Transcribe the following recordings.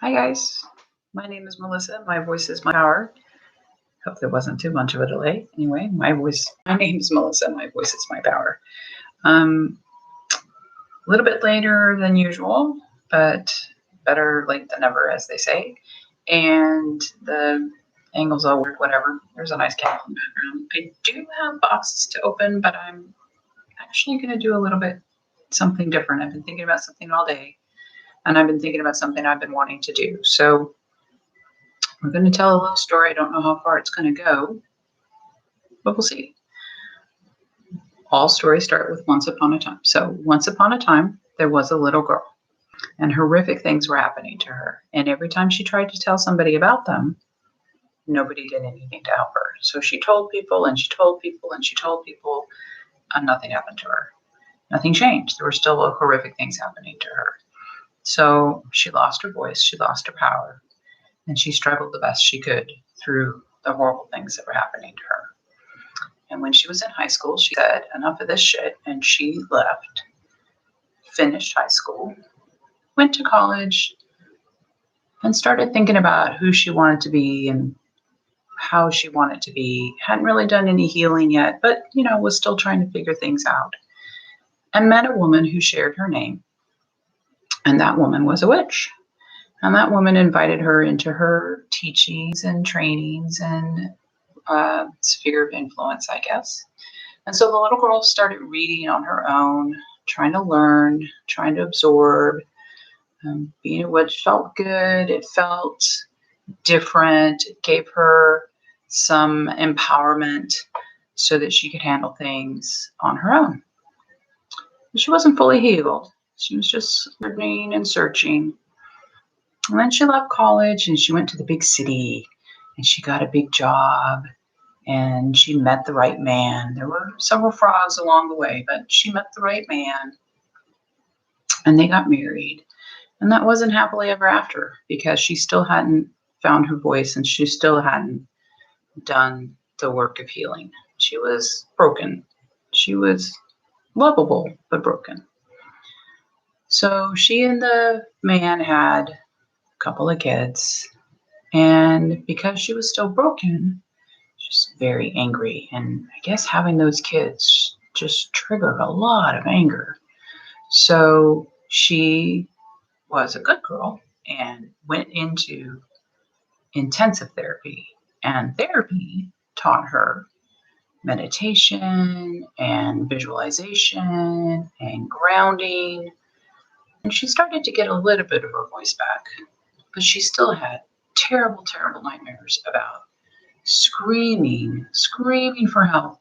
Hi guys, my name is Melissa. My voice is my power. Hope there wasn't too much of a delay. Anyway, my name is Melissa. My voice is my power. Um, a little bit later than usual, but better late than never, as they say. And the angle's all weird. Whatever. There's a nice cat in the background. I do have boxes to open, but I'm actually going to do a little bit something different. I've been thinking about something all day, and I've been thinking about something I've been wanting to do. So we're going to tell a little story. I don't know how far it's going to go, but we'll see. All stories start with once upon a time. So, once upon a time, there was a little girl, and horrific things were happening to her. And every time she tried to tell somebody about them, nobody did anything to help her. So, she told people and she told people and she told people, and nothing happened to her. Nothing changed. There were still horrific things happening to her. So, she lost her voice, she lost her power, and she struggled the best she could through the horrible things that were happening to her. And when she was in high school, she said, enough of this shit. And she left, finished high school, went to college, and started thinking about who she wanted to be and how she wanted to be. Hadn't really done any healing yet, but, was still trying to figure things out. And met a woman who shared her name. And that woman was a witch. And that woman invited her into her teachings and trainings and sphere of influence, I guess. And so the little girl started reading on her own, trying to learn, trying to absorb, being a witch felt good. It felt different. It gave her some empowerment so that she could handle things on her own. But she wasn't fully healed. She was just learning and searching. And then she left college and she went to the big city and she got a big job. And she met the right man. There were several frogs along the way, but she met the right man and they got married. And that wasn't happily ever after because she still hadn't found her voice and she still hadn't done the work of healing. She was broken. She was lovable, but broken. So she and the man had a couple of kids. And because she was still broken, just very angry. And I guess having those kids just triggered a lot of anger. So she was a good girl and went into intensive therapy. And therapy taught her meditation and visualization and grounding. And she started to get a little bit of her voice back. But she still had terrible, terrible nightmares about screaming for help,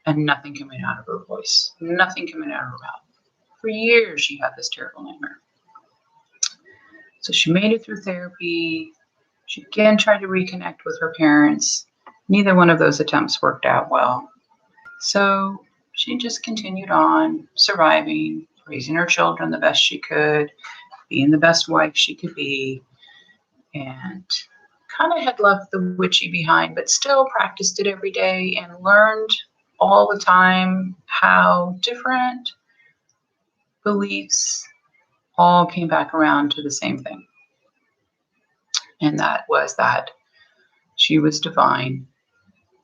and nothing coming out of her voice, nothing coming out of her mouth. For years, she had this terrible nightmare. So she made it through therapy. She again tried to reconnect with her parents. Neither one of those attempts worked out well. So she just continued on surviving, raising her children the best she could, being the best wife she could be, and kind of had left the witchy behind, but still practiced it every day and learned all the time how different beliefs all came back around to the same thing. And that was that she was divine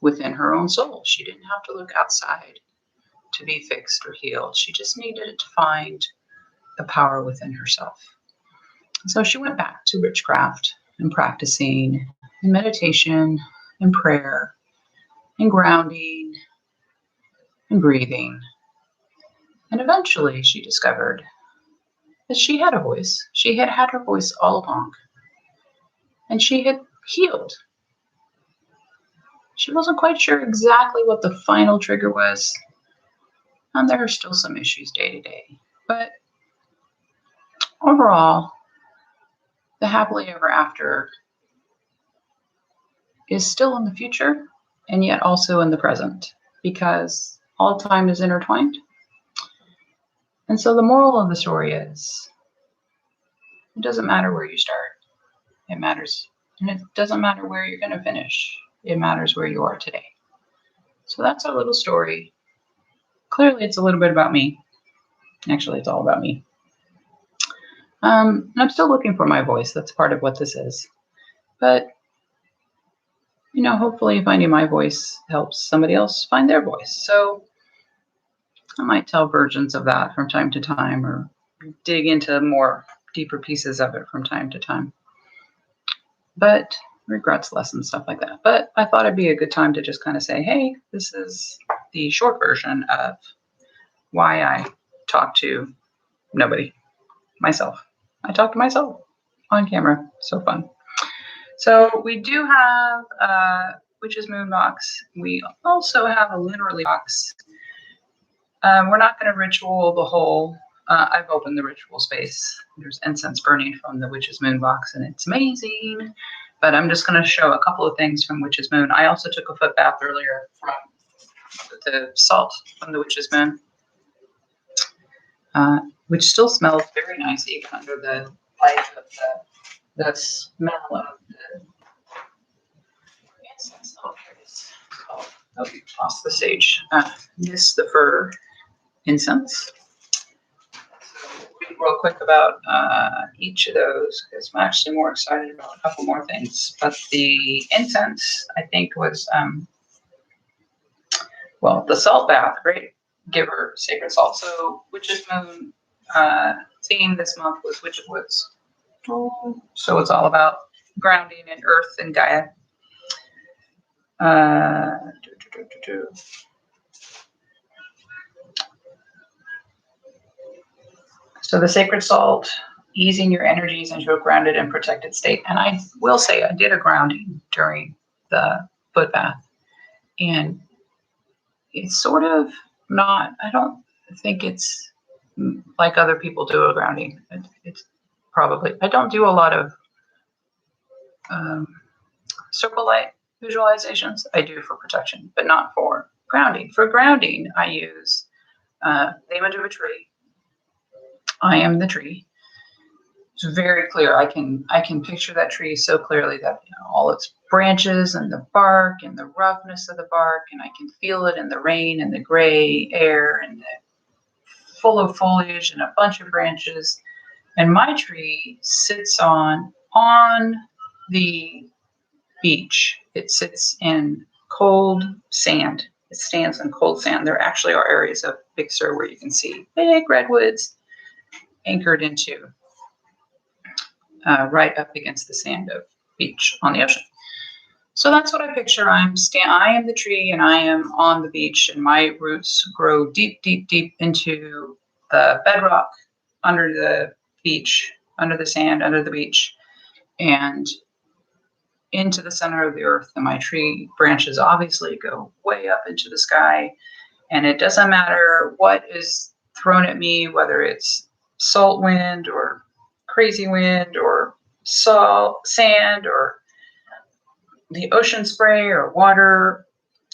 within her own soul. She didn't have to look outside to be fixed or healed. She just needed to find the power within herself. So she went back to witchcraft and practicing and meditation and prayer and grounding and breathing. And eventually she discovered that she had a voice. She had had her voice all along. And she had healed. She wasn't quite sure exactly what the final trigger was. And there are still some issues day to day. But overall, the happily ever after is still in the future and yet also in the present because all time is intertwined. And so the moral of the story is it doesn't matter where you start. It matters. And it doesn't matter where you're going to finish. It matters where you are today. So that's our little story. Clearly, it's a little bit about me. Actually, it's all about me. And I'm still looking for my voice. That's part of what this is. But, hopefully finding my voice helps somebody else find their voice. So I might tell versions of that from time to time or dig into more deeper pieces of it from time to time. But regrets, lessons, stuff like that. But I thought it'd be a good time to just kind of say, hey, this is the short version of why I talk to nobody, myself. I talk to myself on camera. So fun. So we do have a Witch's Moon box. We also have a Literally box. We're not going to ritual the whole. I've opened the ritual space. There's incense burning from the Witch's Moon box, and it's amazing. But I'm just going to show a couple of things from Witch's Moon. I also took a foot bath earlier from the salt from the Witch's Moon, which still smells very nice even under the light of the smell of the incense. Oh, here it is. Oh, you lost the sage. This the fir incense. So real quick about each of those because I'm actually more excited about a couple more things. But the incense, I think, was the salt bath, great giver, sacred salt. So Witch's Moon theme this month was Witch of Woods. So it's all about grounding in earth and Gaia. So the sacred salt, easing your energies into a grounded and protected state. And I will say I did a grounding during the foot bath. And it's sort of not, I don't think it's like other people do a grounding. It's probably, I don't do a lot of circle light visualizations. I do for protection, but not for grounding. For grounding, I use the image of a tree. I am the tree. It's very clear. I can picture that tree so clearly that all its branches and the bark and the roughness of the bark, and I can feel it in the rain and the gray air and the full of foliage and a bunch of branches. And my tree sits on the beach. It sits in cold sand. It stands in cold sand. There actually are areas of Big Sur where you can see big redwoods anchored into right up against the sand of beach on the ocean. So that's what I picture. I am the tree and I am on the beach, and my roots grow deep, deep, deep into the bedrock under the beach, under the sand, under the beach, and into the center of the earth. And my tree branches obviously go way up into the sky. And it doesn't matter what is thrown at me, whether it's salt wind or crazy wind or sand or the ocean spray or water.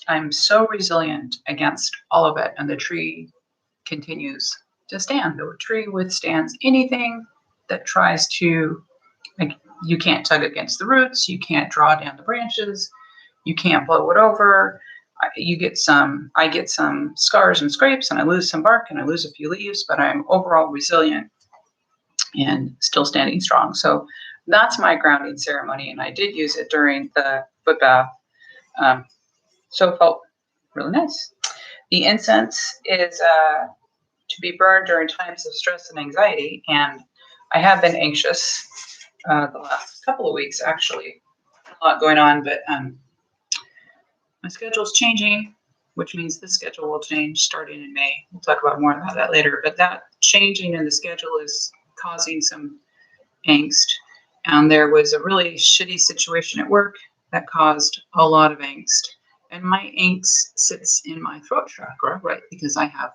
I'm so resilient against all of it. And the tree continues to stand. The tree withstands anything that tries to, you can't tug against the roots. You can't draw down the branches. You can't blow it over. I get some scars and scrapes, and I lose some bark and I lose a few leaves, but I'm overall resilient and still standing strong. So that's my grounding ceremony, and I did use it during the foot bath. So it felt really nice. The incense is to be burned during times of stress and anxiety, and I have been anxious the last couple of weeks, actually. A lot going on, but my schedule's changing, which means the schedule will change starting in May. We'll talk about more about that later, but that changing in the schedule is causing some angst. And there was a really shitty situation at work that caused a lot of angst. And my angst sits in my throat chakra, right? Because I have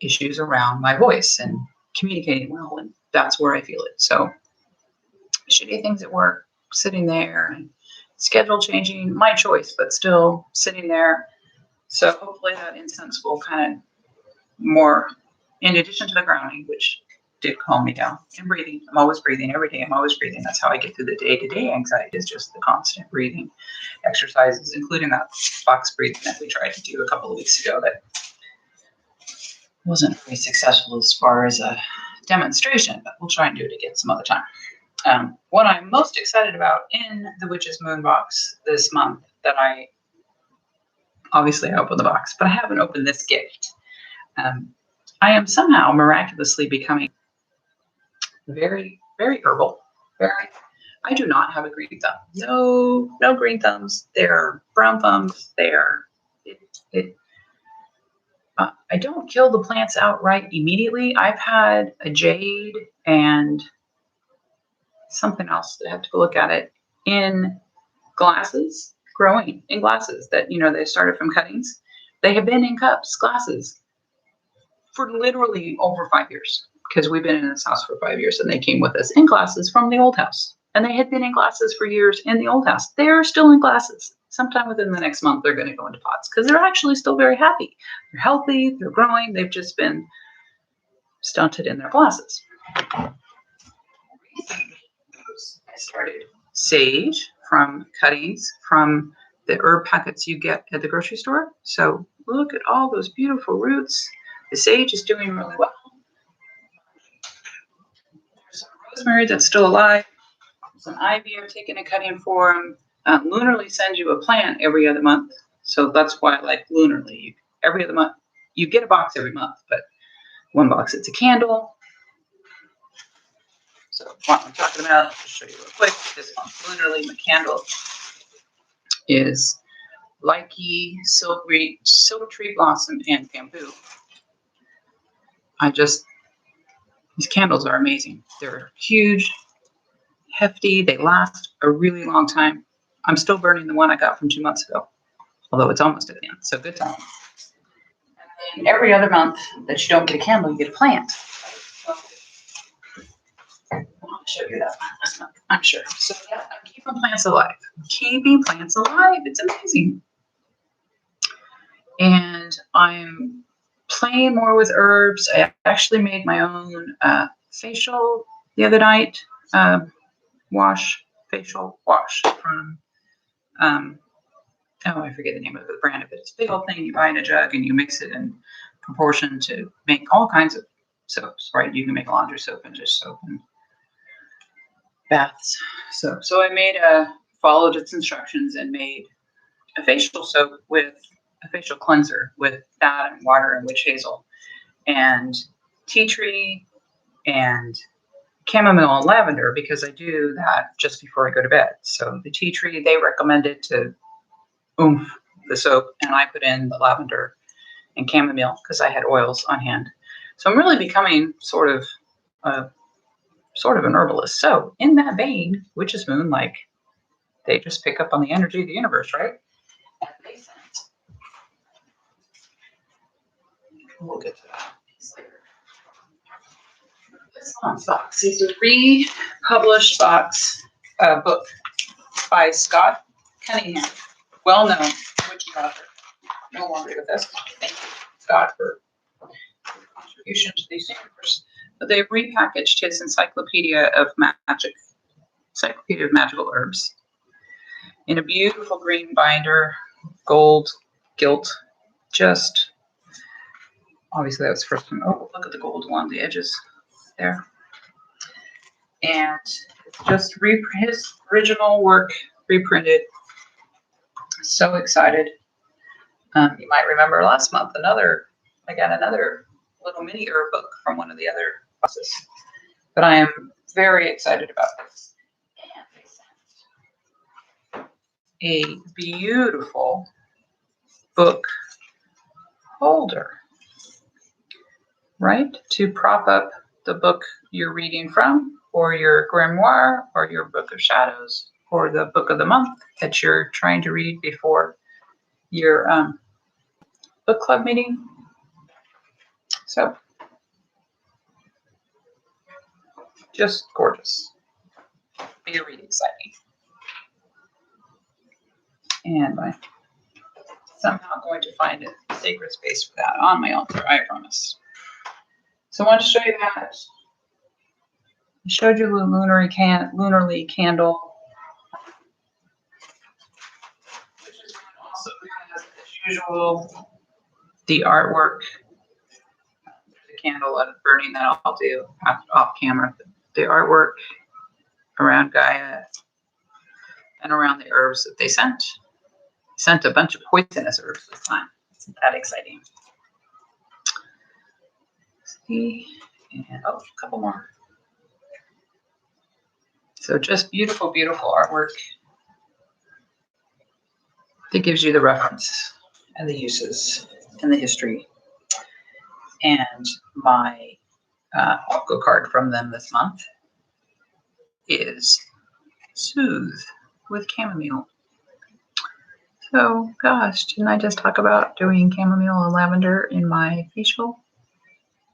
issues around my voice and communicating well, and that's where I feel it. So shitty things at work, sitting there, and schedule changing, my choice, but still sitting there. So hopefully that incense will kind of more, in addition to the grounding, which did calm me down, and breathing. I'm always breathing every day. I'm always breathing. That's how I get through the day-to-day anxiety, is just the constant breathing exercises, including that box breathing that we tried to do a couple of weeks ago that wasn't very successful as far as a demonstration, but we'll try and do it again some other time. What I'm most excited about in the Witch's Moon box this month that I opened the box, but I haven't opened this gift. I am somehow miraculously becoming very, very herbal. I do not have a green thumb. No green thumbs. They're brown thumbs. I don't kill the plants outright immediately. I've had a jade and something else that I have to go look at it in glasses, growing in glasses that, they started from cuttings. They have been in cups, glasses for literally over 5 years because we've been in this house for 5 years and they came with us in glasses from the old house. And they had been in glasses for years in the old house. They're still in glasses. Sometime within the next month, they're going to go into pots because they're actually still very happy. They're healthy. They're growing. They've just been stunted in their glasses. I started sage from cuttings from the herb packets you get at the grocery store. So look at all those beautiful roots. The sage is doing really well. There's some rosemary that's still alive. There's an ivy I've taken a cutting for. Lunarly sends you a plant every other month. So that's why I like Lunarly. Every other month. You get a box every month, but one box it's a candle. So what I'm talking about, I'll show you real quick. This month, Lunarly, my candle is Likey, silk tree blossom, and bamboo. These candles are amazing. They're huge, hefty. They last a really long time. I'm still burning the one I got from 2 months ago, although it's almost at the end. So good time. And then every other month that you don't get a candle, you get a plant. I'll show you that last month, I'm sure. So yeah, I'm keeping plants alive. Keeping plants alive. It's amazing. And I'm playing more with herbs. I actually made my own facial the other night. Facial wash from, I forget the name of the brand of it. It's a big old thing you buy in a jug and you mix it in proportion to make all kinds of soaps, right? You can make a laundry soap and just soap and baths. So I followed its instructions and made a facial soap with a facial cleanser with that and water and witch hazel and tea tree and chamomile and lavender because I do that just before I go to bed. So the tea tree, they recommended to oomph the soap, and I put in the lavender and chamomile because I had oils on hand. So I'm really becoming sort of an herbalist. So in that vein, Witch's Moon, like they just pick up on the energy of the universe, right? And they sent. We'll get to that later. This month's box is a republished book by Scott Cunningham, well-known witch author. No longer with us. Thank you, Scott, for your contribution to these universe. But they've repackaged his Encyclopedia of Magical Herbs in a beautiful green binder, gold gilt. Just obviously that was the first one. Oh, look at the gold along the edges there. And it's just his original work reprinted. So excited. You might remember last month another little mini herb book from one of the other boxes. But I am very excited about this. And a beautiful book holder, right? To prop up the book you're reading from, or your grimoire, or your book of shadows, or the book of the month that you're trying to read before your book club meeting. So, just gorgeous. Very exciting. And I'm somehow going to find a sacred space for that on my altar, I promise. So I want to show you that. I showed you the Lunarly candle. Which is also has, as usual, the artwork. The candle burning that I'll do off camera. The artwork around Gaia and around the herbs that they sent. Sent a bunch of poisonous herbs this time. Isn't that exciting? See, and a couple more. So just beautiful, beautiful artwork that gives you the reference and the uses and the history. And my Oracle card from them this month is Soothe with Chamomile. So, gosh, didn't I just talk about doing chamomile and lavender in my facial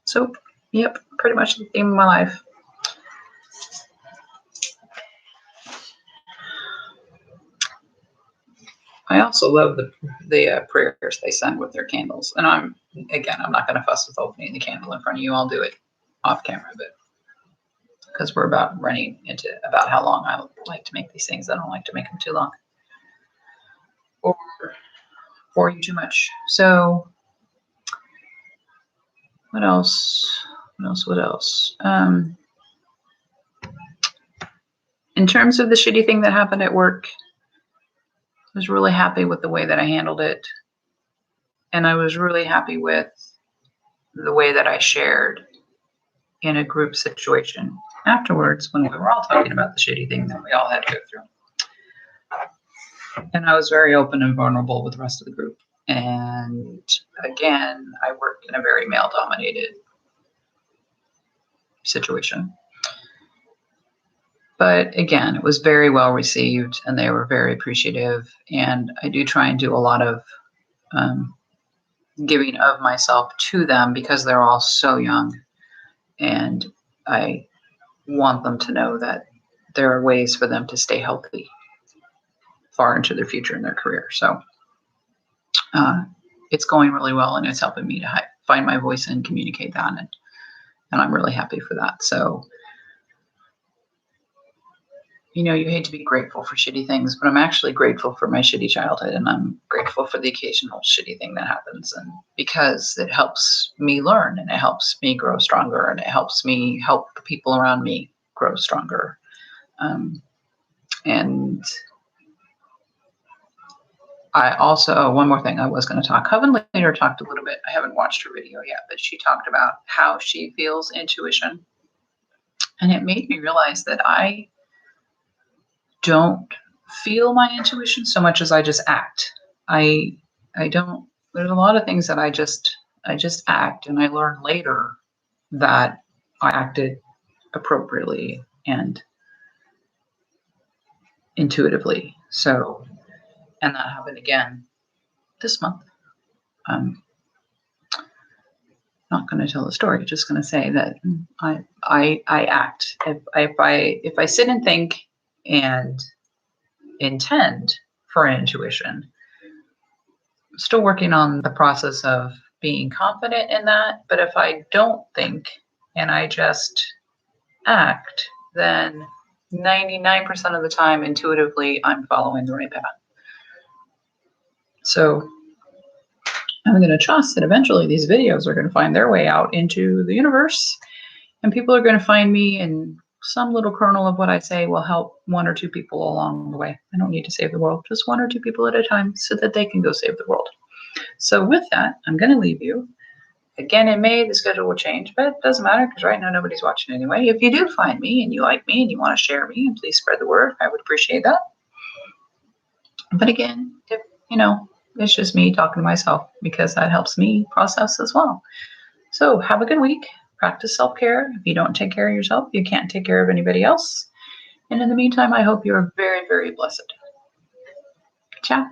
soap? Yep, pretty much the theme of my life. I also love the prayers they send with their candles. And I'm not going to fuss with opening the candle in front of you. I'll do it off camera, but because we're about running into about how long I like to make these things. I don't like to make them too long or bore you too much. So what else? What else? In terms of the shitty thing that happened at work, I was really happy with the way that I handled it. And I was really happy with the way that I shared in a group situation afterwards when we were all talking about the shitty thing that we all had to go through. And I was very open and vulnerable with the rest of the group. And again, I worked in a very male-dominated situation. But again, it was very well received and they were very appreciative. And I do try and do a lot of giving of myself to them because they're all so young. And I want them to know that there are ways for them to stay healthy far into their future in their career. So it's going really well and it's helping me to find my voice and communicate that. And I'm really happy for that. So, you know, you hate to be grateful for shitty things, but I'm actually grateful for my shitty childhood and I'm grateful for the occasional shitty thing that happens. And because it helps me learn and it helps me grow stronger and it helps me help the people around me grow stronger. And I also, one more thing I was going to talk, Coven later talked a little bit, I haven't watched her video yet, but she talked about how she feels intuition. And it made me realize that I don't feel my intuition so much as I just act. I don't, there's a lot of things that I just act, and I learn later that I acted appropriately and intuitively. So, and that happened again this month. I'm not going to tell the story, just going to say that I act. If I sit and think and intend for intuition, I'm still working on the process of being confident in that. But if I don't think and I just act, then 99% of the time, intuitively, I'm following the right path. So I'm going to trust that eventually these videos are going to find their way out into the universe and people are going to find me, and some little kernel of what I say will help one or two people along the way. I don't need to save the world, just one or two people at a time so that they can go save the world. So with that, I'm going to leave you. Again, in May, the schedule will change, but it doesn't matter because right now nobody's watching anyway. If you do find me and you like me and you want to share me, and please spread the word, I would appreciate that. But again, if, you know, it's just me talking to myself because that helps me process as well. So have a good week. Practice self-care. If you don't take care of yourself, you can't take care of anybody else. And in the meantime, I hope you're very, very blessed. Ciao.